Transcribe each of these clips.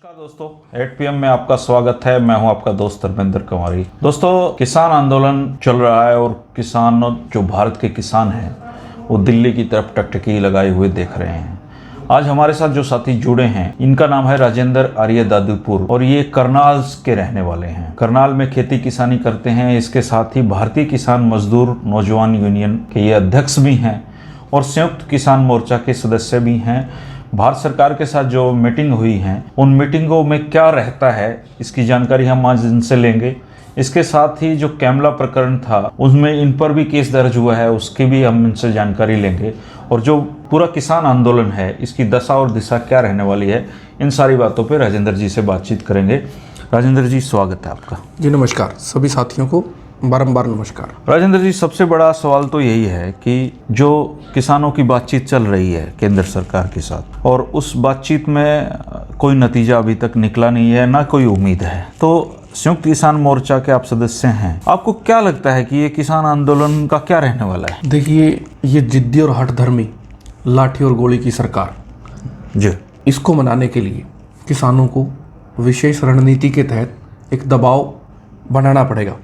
नमस्कार दोस्तों, 8 PM में आपका स्वागत है। मैं हूं आपका दोस्त धर्मेंद्र कुमारी। दोस्तों, किसान आंदोलन चल रहा है और किसान जो भारत के किसान हैं वो दिल्ली की तरफ टकटकी लगाए हुए देख रहे हैं। आज हमारे साथ जो साथी जुड़े हैं, इनका नाम है राजेंद्र आर्य दादुपुर और ये करनाल के रहने वाले हैं। करनाल में खेती किसानी करते हैं। इसके साथ ही भारतीय किसान मजदूर नौजवान यूनियन के ये अध्यक्ष भी हैं और संयुक्त किसान मोर्चा के सदस्य भी हैं। भारत सरकार के साथ जो मीटिंग हुई है, उन मीटिंगों में क्या रहता है, इसकी जानकारी हम आज इनसे लेंगे। इसके साथ ही जो कैमला प्रकरण था, उसमें इन पर भी केस दर्ज हुआ है, उसकी भी हम इनसे जानकारी लेंगे। और जो पूरा किसान आंदोलन है, इसकी दशा और दिशा क्या रहने वाली है, इन सारी बातों पर राजेंद्र जी से बातचीत करेंगे। राजेंद्र जी, स्वागत है आपका। जी नमस्कार, सभी साथियों को बारंबार नमस्कार। राजेंद्र जी, सबसे बड़ा सवाल तो यही है कि जो किसानों की बातचीत चल रही है केंद्र सरकार के साथ, और उस बातचीत में कोई नतीजा अभी तक निकला नहीं है, ना कोई उम्मीद है। तो संयुक्त किसान मोर्चा के आप सदस्य हैं, आपको क्या लगता है कि ये किसान आंदोलन का क्या रहने वाला है? देखिए, ये जिद्दी और हठधर्मी लाठी और गोली की सरकार जी, इसको मनाने के लिए किसानों को विशेष रणनीति के तहत एक दबाव बनाना पड़ेगा।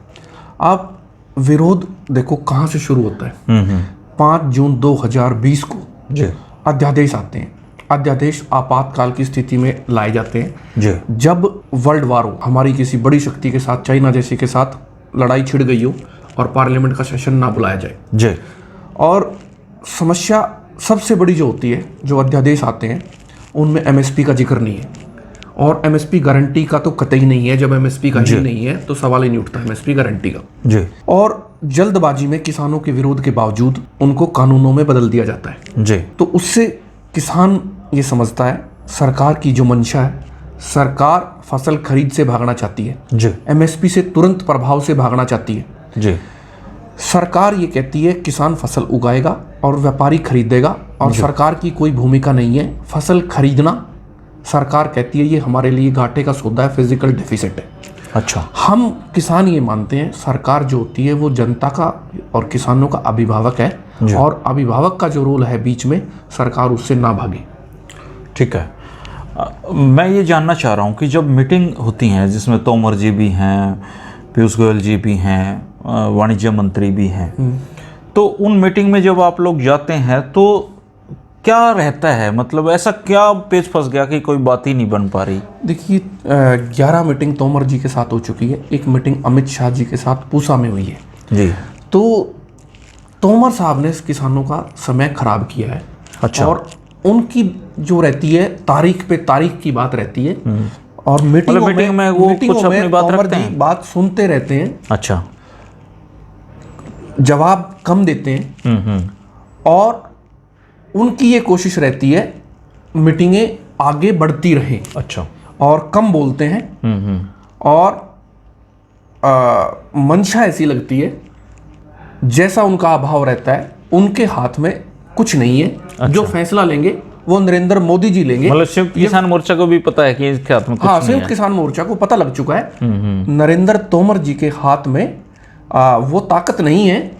आप विरोध देखो कहाँ से शुरू होता है। 5 जून 2020 को जी, अध्यादेश आते हैं। अध्यादेश आपातकाल की स्थिति में लाए जाते हैं जी, जब वर्ल्ड वार हो, हमारी किसी बड़ी शक्ति के साथ, चाइना जैसे के साथ लड़ाई छिड़ गई हो और पार्लियामेंट का सेशन ना बुलाया जाए। जी। और समस्या सबसे बड़ी जो होती है, जो अध्यादेश आते हैं उनमें एमएसपी का जिक्र नहीं है, और एमएसपी गारंटी का तो कतई नहीं है। जब एमएसपी का ही नहीं है तो सवाल ही नहीं उठता एमएसपी गारंटी का। जी। और जल्दबाजी में किसानों के विरोध के बावजूद उनको कानूनों में बदल दिया जाता है। जी। तो उससे किसान ये समझता है सरकार की जो मंशा है, सरकार फसल खरीद से भागना चाहती है, जी। एमएसपी से तुरंत प्रभाव से भागना चाहती है। जी। सरकार ये कहती है किसान फसल उगाएगा और व्यापारी खरीदेगा, और सरकार की कोई भूमिका नहीं है फसल खरीदना। सरकार कहती है ये हमारे लिए घाटे का सौदा है, फिजिकल डेफिसिट है। अच्छा। हम किसान ये मानते हैं सरकार जो होती है वो जनता का और किसानों का अभिभावक है, और अभिभावक का जो रोल है बीच में, सरकार उससे ना भागे। ठीक है। मैं ये जानना चाह रहा हूँ कि जब मीटिंग होती हैं जिसमें तोमर जी भी हैं, पीयूष गोयल जी भी हैं, वाणिज्य मंत्री भी हैं, तो उन मीटिंग में जब आप लोग जाते हैं तो क्या रहता है? मतलब ऐसा क्या पेच फंस गया कि कोई बात ही नहीं बन पा रही? देखिए, 11 मीटिंग तोमर जी के साथ हो चुकी है, एक मीटिंग अमित शाह जी के साथ पूसा में हुई है। जी। तो तोमर साहब ने किसानों का समय खराब किया है। अच्छा। और उनकी जो रहती है तारीख पे तारीख की बात रहती है, और मीटिंगों में वो कुछ अपनी बात तोमर रखते जी हैं, बात सुनते रहते हैं। अच्छा। जवाब कम देते हैं, और उनकी ये कोशिश रहती है मीटिंगें आगे बढ़ती रहें। अच्छा। और कम बोलते हैं, और मंशा ऐसी लगती है जैसा उनका अभाव रहता है, उनके हाथ में कुछ नहीं है। अच्छा। जो फैसला लेंगे वो नरेंद्र मोदी जी लेंगे। मतलब संयुक्त किसान मोर्चा को भी पता है कि इसके हाथ में कुछ नहीं है। संयुक्त किसान मोर्चा को पता लग चुका है नरेंद्र तोमर जी के हाथ में वो ताकत नहीं है।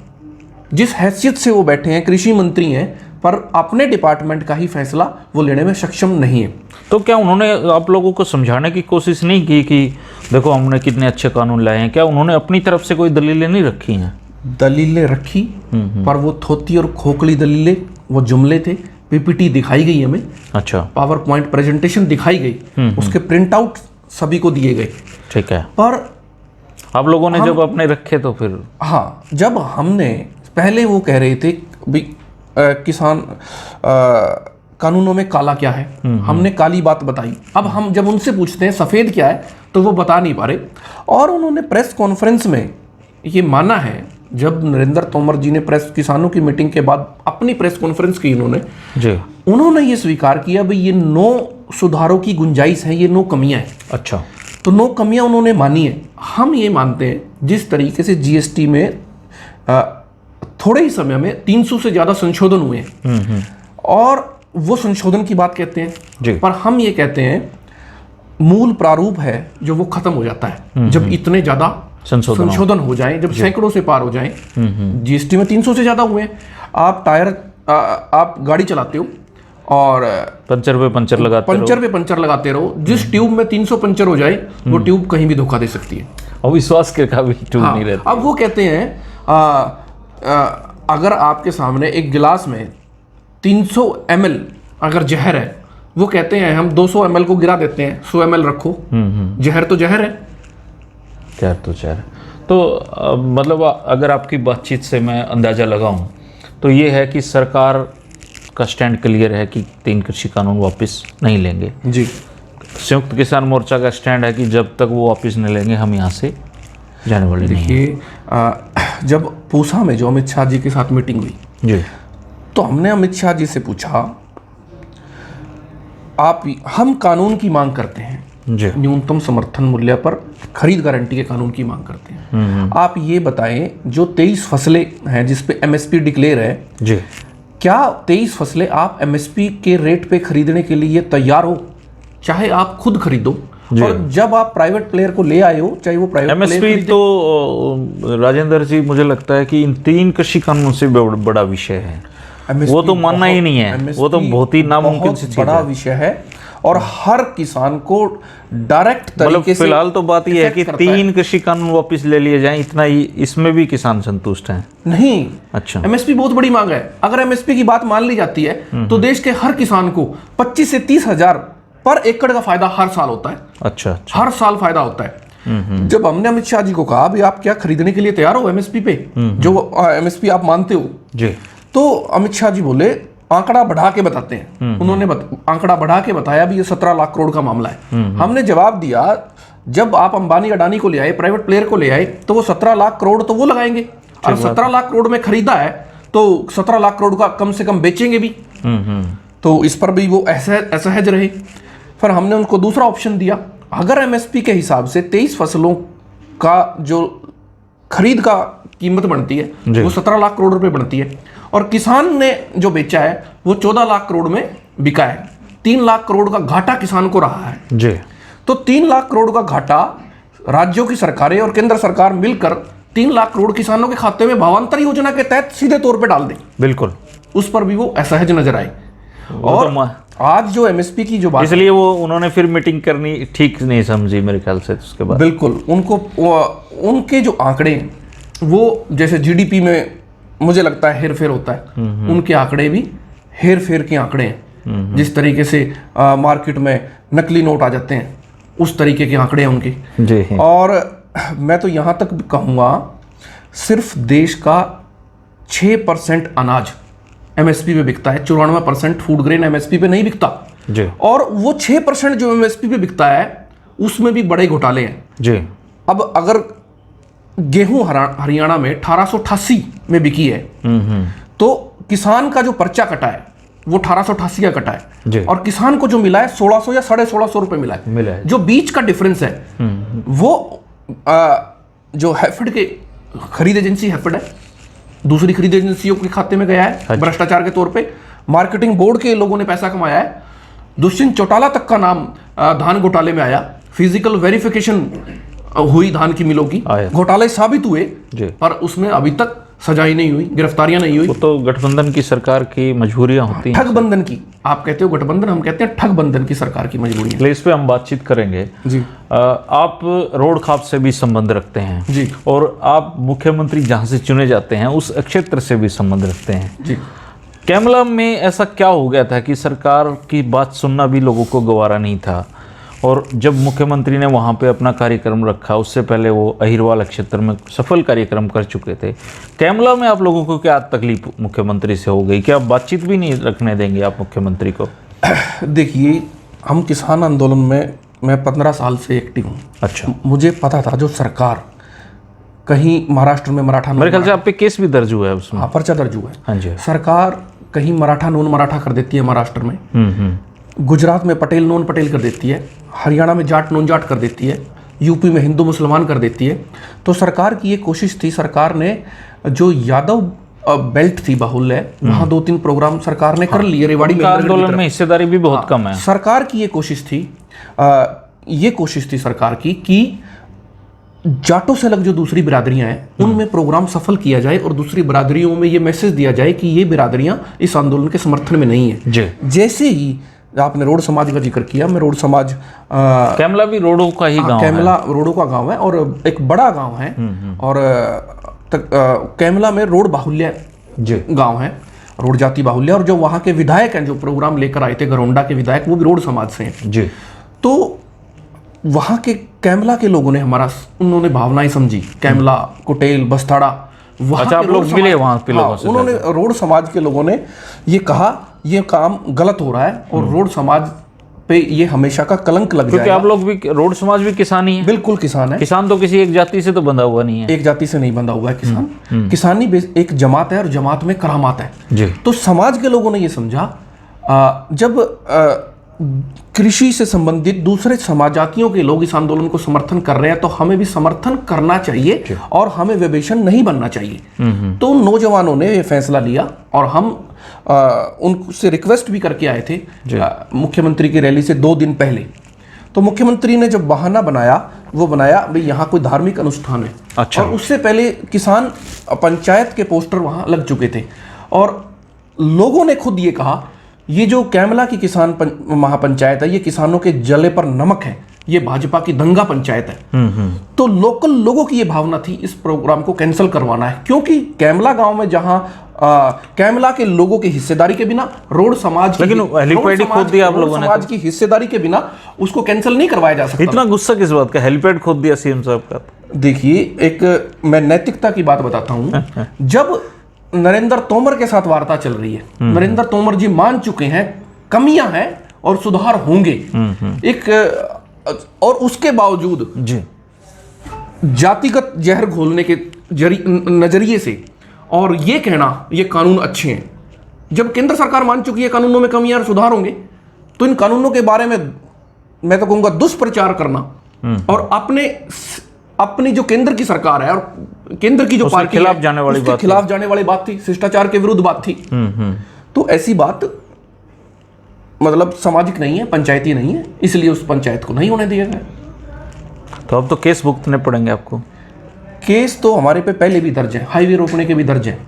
जिस हैसियत से वो बैठे हैं, कृषि मंत्री हैं, पर अपने डिपार्टमेंट का ही फैसला वो लेने में सक्षम नहीं है। तो क्या उन्होंने आप लोगों को समझाने की कोशिश नहीं की कि देखो हमने कितने अच्छे कानून लाए हैं? क्या उन्होंने अपनी तरफ से कोई दलीलें नहीं रखी हैं? दलीलें रखी, पर वो थोती और खोखली दलीलें, वो जुमले थे। पीपीटी दिखाई गई हमें। अच्छा। पावर पॉइंट प्रेजेंटेशन दिखाई गई, उसके प्रिंट आउट सभी को दिए गए। ठीक है। पर आप लोगों ने जब अपने रखे तो फिर? हाँ, जब हमने पहले वो कह रहे थे भी किसान कानूनों में काला क्या है, हमने काली बात बताई। अब हम जब उनसे पूछते हैं सफ़ेद क्या है, तो वो बता नहीं पा रहे। और उन्होंने प्रेस कॉन्फ्रेंस में ये माना है, जब नरेंद्र तोमर जी ने प्रेस किसानों की मीटिंग के बाद अपनी प्रेस कॉन्फ्रेंस की, उन्होंने ये स्वीकार किया भाई ये 9 सुधारों की गुंजाइश है, ये 9 कमियां हैं। अच्छा। तो 9 कमियां उन्होंने मानी है। हम ये मानते हैं जिस तरीके से जीएसटी में थोड़े ही समय में 300 से ज़्यादा संशोधन हुए हैं, और वो संशोधन की बात कहते हैं, पर हम ये कहते हैं मूल प्रारूप है जो वो खत्म हो जाता है जब इतने ज़्यादा संशोधन हो जाएं, जब सैकड़ों से पार हो जाएं। जीएसटी में 300 से ज़्यादा हुए हैं। आप गाड़ी चलाते हो और पंचर पे पंचर लगाते रहो। जिस ट्यूब में 300 पंचर हो जाए वो ट्यूब कहीं भी धोखा दे सकती है, और विश्वास के काबिल ट्यूब नहीं रहती। अब वो कहते हैं अगर आपके सामने एक गिलास में 300 ml अगर जहर है, वो कहते हैं हम 200 ml को गिरा देते हैं, 100 ml रखो। जहर तो जहर है। तो मतलब अगर आपकी बातचीत से मैं अंदाज़ा लगाऊं तो ये है कि सरकार का स्टैंड क्लियर है कि 3 कृषि कानून वापस नहीं लेंगे। जी। संयुक्त किसान मोर्चा का स्टैंड है कि जब तक वो वापस नहीं लेंगे हम यहाँ से जाने वाले नहीं हैं। देखिए, जब पूसा में जो अमित शाह जी के साथ मीटिंग हुई जी, तो हमने अमित शाह जी से पूछा, हम कानून की मांग करते हैं जी, न्यूनतम समर्थन मूल्य पर खरीद गारंटी के कानून की मांग करते हैं। आप ये बताएं, जो 23 फसलें हैं जिस पे एमएसपी डिक्लेयर है जी, क्या 23 फसलें आप एमएसपी के रेट पे खरीदने के लिए तैयार हो? चाहे आप खुद खरीदो, और जब आप प्राइवेट प्लेयर को ले आए हो, चाहे वो प्राइवेट एमएसपी तो राजेंद्र जी मुझे लगता है कि इन 3 कृषि कानूनों से बड़ा विषय है। वो तो मानना ही नहीं है, वो तो बहुत ही नामुमकिन सी चीज बड़ा विषय है, और हर किसान को डायरेक्ट तरीके से फिलहाल तो बात यह है कि 3 कृषि कानून वापस ले लिए जाएं, इतना ही, इसमें भी किसान संतुष्ट हैं? नहीं। अच्छा, एमएसपी बहुत बड़ी मांग है। अगर एमएसपी की बात मान ली जाती है तो देश के हर किसान को 25 से 30 हजार पर एकड़ का फायदा हर साल होता है। अच्छा, हर साल फायदा होता है। जब हमने अमित शाह जी को कहा, भाई आप क्या खरीदने के लिए तैयार हो एमएसपी पे, जो एमएसपी आप मानते हो जी, तो अमित शाह जी बोले आंकड़ा बढ़ा के बताते हैं। उन्होंने आंकड़ा बढ़ा के बताया भी ये 17 लाख करोड़ का मामला है। हमने जवाब दिया, जब आप अंबानी अडानी को ले आए, प्राइवेट प्लेयर को ले आए, तो वो 17 लाख करोड़ तो वो लगाएंगे, और 17 लाख करोड़ में खरीदा है तो 17 लाख करोड़ का कम से कम बेचेंगे भी। तो इस पर भी वो असहज रहे। फिर हमने उनको दूसरा ऑप्शन दिया, अगर एमएसपी के हिसाब से 23 फसलों का जो खरीद का कीमत बनती है वो 17 लाख करोड़ रुपए बनती है, और किसान ने जो बेचा है वो 14 लाख करोड़ में बिका है, 3 लाख करोड़ का घाटा किसान को रहा है जी। तो 3 लाख करोड़ का घाटा राज्यों की सरकारें और केंद्र सरकार मिलकर 3 लाख करोड़ किसानों के खाते में भावांतर योजना के तहत सीधे तौर पे डाल दे। बिल्कुल, उस पर भी वो असहज नजर आए। और आज जो एमएसपी की जो बात, इसलिए वो उन्होंने फिर मीटिंग करनी ठीक नहीं समझी मेरे ख्याल से। उसके बाद बिल्कुल उनके जो आंकड़े, वो जैसे जीडीपी में मुझे लगता है हेरफेर होता है, उनके आंकड़े भी हेरफेर के आंकड़े हैं। जिस तरीके से मार्केट में नकली नोट आ जाते हैं, उस तरीके के आंकड़े हैं उनके जी। और मैं तो यहाँ तक कहूँगा, सिर्फ देश का 6% अनाज एमएसपी पे बिकता है, 94% फूड ग्रेन एमएसपी पे नहीं बिकता जी। और वो 6% जो एमएसपी पे बिकता है उसमें भी बड़े घोटाले हैं जी। अब अगर गेहूं हरियाणा में 1888 में बिकी है, तो किसान का जो पर्चा कटा है वो 1888 का कटा है, और किसान को जो मिला है 1600 या 1650 रुपए मिला है। जो बीच का डिफरेंस है वो जो हैफेड के खरीद एजेंसी हैफेड है, दूसरी खरीद एजेंसियों के खाते में गया है भ्रष्टाचार के तौर पे। मार्केटिंग बोर्ड के लोगों ने पैसा कमाया है। दुष्यंत चौटाला तक का नाम धान घोटाले में आया। फिजिकल वेरिफिकेशन हुई धान की मिलों की, घोटाले साबित हुए, पर उसमें अभी तक सजाई नहीं हुई, गिरफ्तारियां नहीं हुई। वो तो गठबंधन की सरकार की मजबूरियां होती हैं। ठगबंधन की, आप कहते हो गठबंधन, हम कहते हैं ठगबंधन की सरकार की मजबूरियां। इस पे हम बातचीत करेंगे जी। आप रोड खाप से भी संबंध रखते हैं जी, और आप मुख्यमंत्री जहां से चुने जाते हैं उस क्षेत्र से भी संबंध रखते हैं जी। कैमला में ऐसा क्या हो गया था कि सरकार की बात सुनना भी लोगों को गवारा नहीं था, और जब मुख्यमंत्री ने वहाँ पे अपना कार्यक्रम रखा, उससे पहले वो अहिरवाल क्षेत्र में सफल कार्यक्रम कर चुके थे। कैमला में आप लोगों को क्या तकलीफ मुख्यमंत्री से हो गई? क्या बातचीत भी नहीं रखने देंगे आप मुख्यमंत्री को? देखिए, हम किसान आंदोलन में मैं 15 साल से एक्टिव हूँ। अच्छा। मुझे पता था जो सरकार कहीं महाराष्ट्र में मराठा, मेरे ख्याल से आप पे केस भी दर्ज हुआ है उसमें। हाँ, पर्चा दर्ज हुआ है। हाँ जी। सरकार कहीं मराठा नॉन मराठा कर देती है महाराष्ट्र में, गुजरात में पटेल नॉन पटेल कर देती है, हरियाणा में जाट नॉन जाट कर देती है, यूपी में हिंदू मुसलमान कर देती है। तो सरकार की ये कोशिश थी, सरकार ने जो यादव बेल्ट थी बाहुल्य, वहाँ 2-3 प्रोग्राम सरकार ने कर लिए। रेवाड़ी में आंदोलन में हिस्सेदारी भी बहुत कम है। सरकार की ये कोशिश थी, सरकार की कि जाटों से अलग जो दूसरी बिरादरियां हैं उनमें प्रोग्राम सफल किया जाए और दूसरी बिरादरियों में ये मैसेज दिया जाए कि ये बिरादरियां इस आंदोलन के समर्थन में नहीं है। जी। जैसे ही आपने रोड समाज का जिक्र किया, मैं रोड समाज कैमला भी रोडों का ही गांव है। कैमला रोडों का गांव है और एक बड़ा गांव है। और कैमला में रोड बाहुल्य गांव है, रोड जाति बाहुल्य। और जो वहाँ के विधायक हैं जो प्रोग्राम लेकर आए थे, घरौंडा के विधायक, वो भी रोड समाज से हैं। जी। तो वहाँ के कैमला के लोगों ने उन्होंने भावनाएं समझी, कैमला, कुटेल, बस्ताड़ा, वहाँ अच्छा, आप लोग मिले वहाँ के लोगों से? उन्होंने, रोड समाज के लोगों ने ये कहा ये काम गलत हो रहा है और रोड समाज पे ये हमेशा का कलंक लग जाएगा। क्योंकि आप लोग भी, रोड समाज भी किसान ही है। बिल्कुल किसान है। किसान तो किसी एक जाति से तो बंधा हुआ नहीं है। एक जाति से नहीं बंधा हुआ है किसान। किसानी एक जमात है और जमात में करामात है। जी। तो समाज के लोगों ने ये समझा, जब कृषि से संबंधित दूसरे समाजातियों के लोग इस आंदोलन को समर्थन कर रहे हैं तो हमें भी समर्थन करना चाहिए और हमें विभेषण नहीं बनना चाहिए। तो नौजवानों ने ये फैसला लिया और हम उनसे रिक्वेस्ट भी करके आए थे मुख्यमंत्री की रैली से 2 दिन पहले। तो मुख्यमंत्री ने जब बहाना बनाया, वो बनाया भाई यहाँ कोई धार्मिक अनुष्ठान है। अच्छा। और उससे पहले किसान पंचायत के पोस्टर वहाँ लग चुके थे और लोगों ने खुद ये कहा ये जो कैमला की किसान महापंचायत है ये किसानों के जले पर नमक है, ये भाजपा की दंगा पंचायत है। तो लोकल लोगों की ये भावना थी इस प्रोग्राम को कैंसिल करवाना है, क्योंकि कैमला गांव में जहां कैमला के लोगों की हिस्सेदारी के बिना रोड समाज की हिस्सेदारी के बिना उसको कैंसिल नहीं करवाया जा सकता। इतना गुस्सा किस बात का? हेलीपैड खोद दिया सीएम साहब का। देखिए, एक मैं नैतिकता की बात बताता हूं। जब नरेंद्र तोमर के साथ वार्ता चल रही है, नरेंद्र तोमर जी मान चुके हैं कमियां हैं और सुधार होंगे, और उसके बावजूद जी जातिगत जहर घोलने के नजरिए से और ये कहना ये कानून अच्छे हैं, जब केंद्र सरकार मान चुकी है कानूनों में कमियां और सुधार होंगे, तो इन कानूनों के बारे में मैं तो कहूंगा दुष्प्रचार करना और अपनी जो केंद्र की सरकार है और केंद्र की जो पार्टी खिलाफ जाने वाली बात, खिलाफ जाने वाली बात थी, शिष्टाचार के विरुद्ध बात थी। तो ऐसी बात मतलब सामाजिक नहीं है, पंचायती नहीं है, इसलिए उस पंचायत को नहीं होने दिया गया। तो अब तो केस भुगतने पड़ेंगे आपको। केस तो हमारे पे पहले भी दर्ज है, हाईवे रोकने के भी दर्ज है,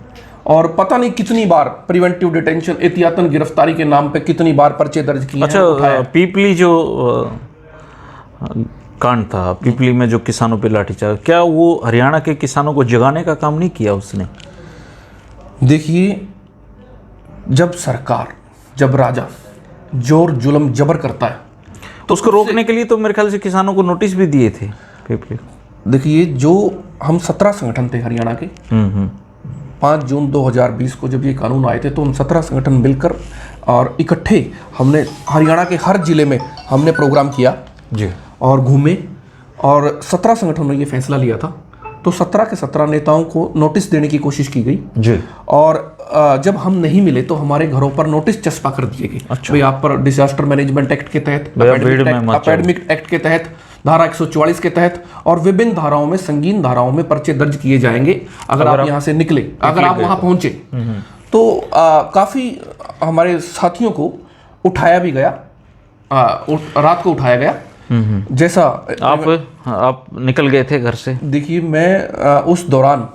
और पता नहीं कितनी बार प्रिवेंटिव डिटेंशन, एहतियातन गिरफ्तारी के नाम पे कितनी बार पर्चे दर्ज किए। अच्छा, पीपली जो कांड था, पीपली में जो किसानों पे लाठीचार्ज, क्या वो हरियाणा के किसानों को जगाने का काम नहीं किया उसने? देखिए, जब सरकार, जब राजा जोर जुल्म जबर करता है तो उसको रोकने के लिए तो मेरे ख्याल से किसानों को नोटिस भी दिए थे पीपली। देखिए, जो हम 17 संगठन थे हरियाणा के, 5 जून 2020 को जब ये कानून आए थे तो हम 17 संगठन मिलकर और इकट्ठे हमने हरियाणा के हर जिले में हमने प्रोग्राम किया जी और घूमे, और 17 संगठनों ने ये फैसला लिया था। तो 17 के 17 नेताओं को नोटिस देने की कोशिश की गई जी। और जब हम नहीं मिले तो हमारे घरों पर नोटिस चस्पा कर दिए गए। अच्छा। भाई आप पर डिजास्टर मैनेजमेंट एक्ट के तहत, एपेडमिक एक्ट के तहत, धारा 144 के तहत और विभिन्न धाराओं में, संगीन धाराओं में पर्चे दर्ज किए जाएंगे अगर आप यहाँ से निकले, अगर आप वहां पहुंचे। तो काफी हमारे साथियों को उठाया भी गया, रात को उठाया गया। जैसा आप निकल गए थे घर से? देखिए, मैं उस दौरान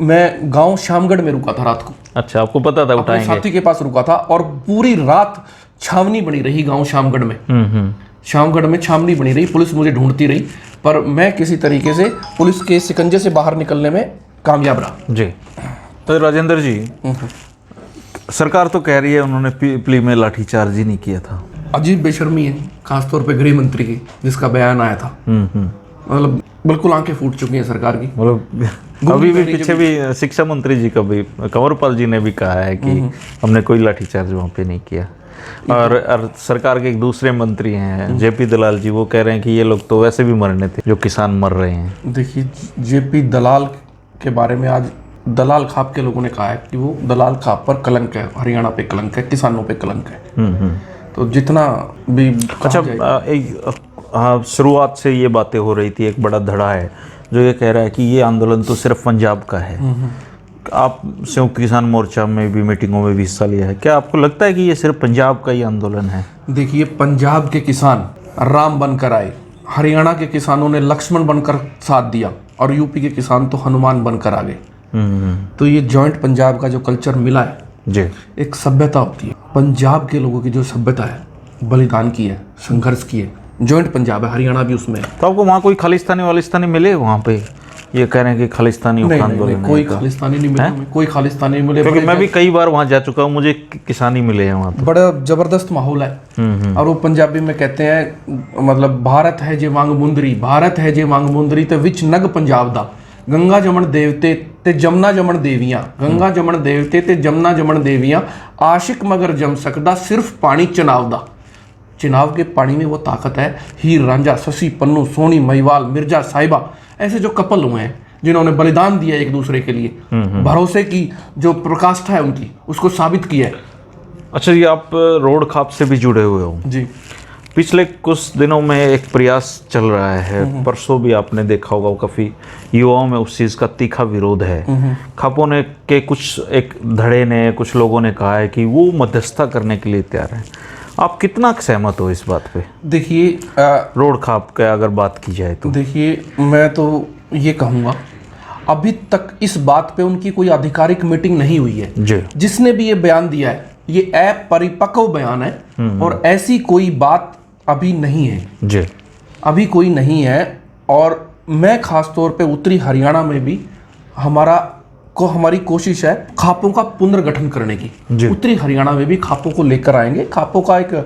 मैं गांव शामगढ़ में रुका था रात को। अच्छा, आपको पता था उठाएंगे? साथी के पास रुका था और पूरी रात छावनी बनी रही गांव शामगढ़ में। शामगढ़ में छावनी बनी रही, पुलिस मुझे ढूंढती रही, पर मैं किसी तरीके से पुलिस के शिकंजे से बाहर निकलने में कामयाब रहा। जी। तो राजेंद्र जी, सरकार तो कह रही है उन्होंने पीपली में लाठीचार्ज ही नहीं किया था। अजीब बेशर्मी है, खासतौर पे गृह मंत्री की, जिसका बयान आया था। मतलब बिल्कुल आंखें फूट चुकी हैं सरकार की। मतलब अभी भी पीछे भी शिक्षा मंत्री जी का भी, कंवरपाल जी ने भी कहा है कि हमने कोई लाठीचार्ज वहाँ पे नहीं किया। और सरकार के एक दूसरे मंत्री हैं जेपी दलाल जी, वो कह रहे हैं कि ये लोग तो वैसे भी मरने थे जो किसान मर रहे हैं। देखिए, जेपी दलाल के बारे में आज दलाल खाप के लोगों ने कहा है कि वो दलाल खाप पर कलंक है, हरियाणा पे कलंक है, किसानों पे कलंक है। तो जितना भी अच्छा, शुरुआत से ये बातें हो रही थी, एक बड़ा धड़ा है जो ये कह रहा है कि ये आंदोलन तो सिर्फ पंजाब का है। आप संयुक्त किसान मोर्चा में भी मीटिंगों में भी हिस्सा लिया है, क्या आपको लगता है कि ये सिर्फ पंजाब का ही आंदोलन है? देखिए, पंजाब के किसान राम बनकर आए, हरियाणा के किसानों ने लक्ष्मण बनकर साथ दिया और यूपी के किसान तो हनुमान बनकर आ गए। तो ये जॉइंट पंजाब का जो कल्चर मिला है जी, एक सभ्यता होती है। पंजाब के लोगों की जो सभ्यता है, बलिदान की है, संघर्ष की है, जॉइंट पंजाब है, हरियाणा भी उसमें है। तो आपको वहाँ कोई खालिस्तानी वालिस्तानी मिले वहाँ पे? ये कह रहे हैं कि खालिस्तानी आंदोलन नहीं, कोई खालिस्तानी नहीं मिले हमें, कोई खालिस्तानी नहीं मिले। क्योंकि मैं भी कई बार वहाँ जा चुका हूँ, मुझे किसानी मिले हैं वहाँ। बड़ा जबरदस्त माहौल है। और वो पंजाबी में कहते हैं, मतलब भारत है जे वांग मुंदरी, भारत है जे वांग मुंदरी ते विच नग पंजाब दा, गंगा जमन देवते ते जमुना जमन देवियां, गंगा जमन देवते ते जमुना जमन देवियां, आशिक मगर जम सकदा सिर्फ पानी चनाव दा। चनाव के पानी में वो ताकत है। हीर रांझा, शशि पन्नू, सोनी महिवाल, मिर्जा साहिबा, ऐसे जो कपल हुए हैं जिन्होंने बलिदान दिया एक दूसरे के लिए, भरोसे की जो प्रकाष्ठा है उनकी, उसको साबित किया है। अच्छा जी, आप रोड खाप से भी जुड़े हुए हो जी। पिछले कुछ दिनों में एक प्रयास चल रहा है, परसों भी आपने देखा होगा, काफ़ी युवाओं में उस चीज़ का तीखा विरोध है। खापों ने के कुछ एक धड़े ने, कुछ लोगों ने कहा है कि वो मध्यस्थता करने के लिए तैयार है। आप कितना सहमत हो इस बात पे? देखिए, रोड खाप का अगर बात की जाए तो देखिए, मैं तो ये कहूँगा अभी तक इस बात पे उनकी कोई आधिकारिक मीटिंग नहीं हुई है। जी। जिसने भी ये बयान दिया है, ये अपरिपक्व बयान है और ऐसी कोई बात अभी नहीं है। जी। अभी कोई नहीं है। और मैं खास तौर पे उत्तरी हरियाणा में भी हमारी कोशिश है खापों का पुनर्गठन करने की। उत्तरी हरियाणा में भी खापों को लेकर आएंगे। खापों का एक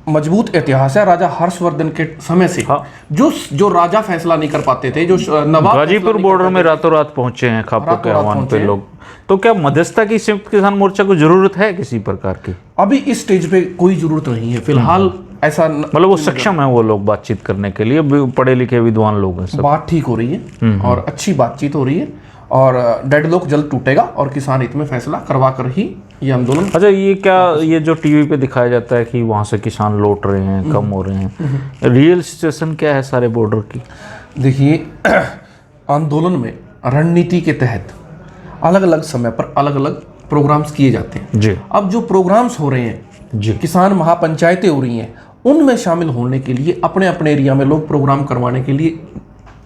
मजबूत इतिहास है राजा हर्षवर्धन के समय से। हाँ। जो राजा फैसला नहीं कर पाते थे, जो नवाब गाजीपुर बॉर्डर में रातों रात पहुंचे हैं खापों के आह्वान पे लोग। तो क्या मध्यस्थता की संयुक्त किसान मोर्चा को जरूरत है किसी प्रकार की? अभी इस स्टेज पे कोई जरूरत नहीं है फिलहाल। ऐसा मतलब वो सक्षम है वो लोग बातचीत करने के लिए, पढ़े लिखे विद्वान लोग हैं सब। बात ठीक हो रही है और अच्छी बातचीत हो रही है और डेडलॉक जल्द टूटेगा और किसान हित में फैसला करवा कर ही ये आंदोलन। अच्छा, ये जो टीवी पे दिखाया जाता है कि वहाँ से किसान लौट रहे हैं, कम हो रहे हैं, रियल सिचुएशन क्या है सारे बॉर्डर की? देखिए, आंदोलन में रणनीति के तहत अलग अलग समय पर अलग अलग प्रोग्राम्स किए जाते हैं। जी। अब जो प्रोग्राम्स हो रहे हैं जी, किसान महापंचायतें हो रही हैं, उनमें शामिल होने के लिए अपने अपने एरिया में लोग प्रोग्राम करवाने के लिए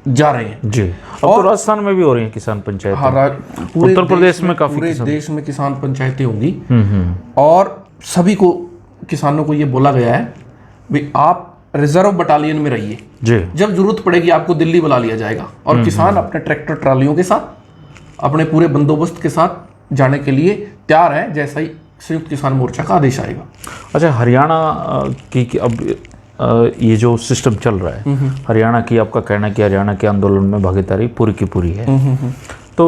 जा रहे हैं। जी। अब तो राजस्थान में भी हो रही है किसान पंचायत। हाँ, उत्तर प्रदेश में काफी पूरे देश में किसान पंचायतें होंगी। और सभी को किसानों को ये बोला गया है भी आप रिजर्व बटालियन में रहिए। जी। जब जरूरत पड़ेगी आपको दिल्ली बुला लिया जाएगा। और किसान अपने ट्रैक्टर ट्रालियों के साथ, अपने पूरे बंदोबस्त के साथ जाने के लिए तैयार है जैसा ही संयुक्त किसान मोर्चा का आदेश आएगा। अच्छा, हरियाणा की अब ये जो सिस्टम चल रहा है हरियाणा की, आपका कहना है कि हरियाणा के आंदोलन में भागीदारी पूरी की पूरी है। तो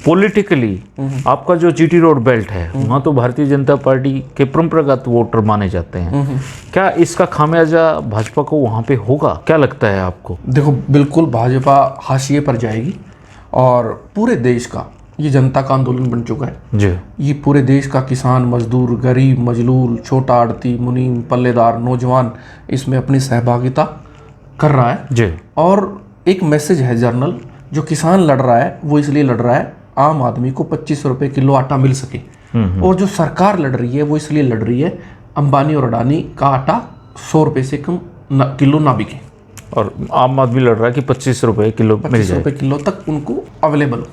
पॉलिटिकली आपका जो जीटी रोड बेल्ट है वहाँ तो भारतीय जनता पार्टी के परंपरागत वोटर माने जाते हैं। क्या इसका खामियाजा भाजपा को वहाँ पे होगा? क्या लगता है आपको? देखो, बिल्कुल भाजपा हाशिए पर जाएगी और पूरे देश का ये जनता का आंदोलन बन चुका है। जी। ये पूरे देश का किसान, मजदूर, गरीब, मजलूर, छोटा आड़ती, मुनीम, पल्लेदार, नौजवान इसमें अपनी सहभागिता कर रहा है। जी। और एक मैसेज है जर्नल, जो किसान लड़ रहा है वो इसलिए लड़ रहा है आम आदमी को 25 रुपये किलो आटा मिल सके। और जो सरकार लड़ रही है वो इसलिए लड़ रही है अंबानी और अडानी का आटा 100 रुपये से कम किलो ना बिके। और आम आदमी लड़ रहा है कि 25 रुपये किलो मिल जाए, 25 रुपये किलो तक उनको अवेलेबल हो।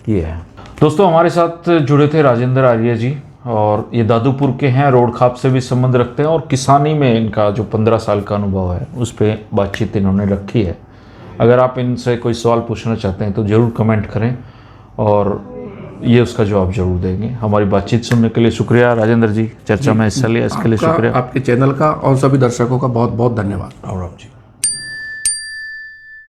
ये है। दोस्तों, हमारे साथ जुड़े थे राजेंद्र आर्य जी, और ये दादूपुर के हैं, रोड खाप से भी संबंध रखते हैं और किसानी में इनका जो 15 साल का अनुभव है उस पर बातचीत इन्होंने रखी है। अगर आप इनसे कोई सवाल पूछना चाहते हैं तो ज़रूर कमेंट करें और ये उसका जवाब जरूर देंगे। हमारी बातचीत सुनने के लिए शुक्रिया राजेंद्र जी, चर्चा में हिस्सा लिया इसके लिए शुक्रिया। आपके चैनल का और सभी दर्शकों का बहुत बहुत धन्यवाद। राम राम जी।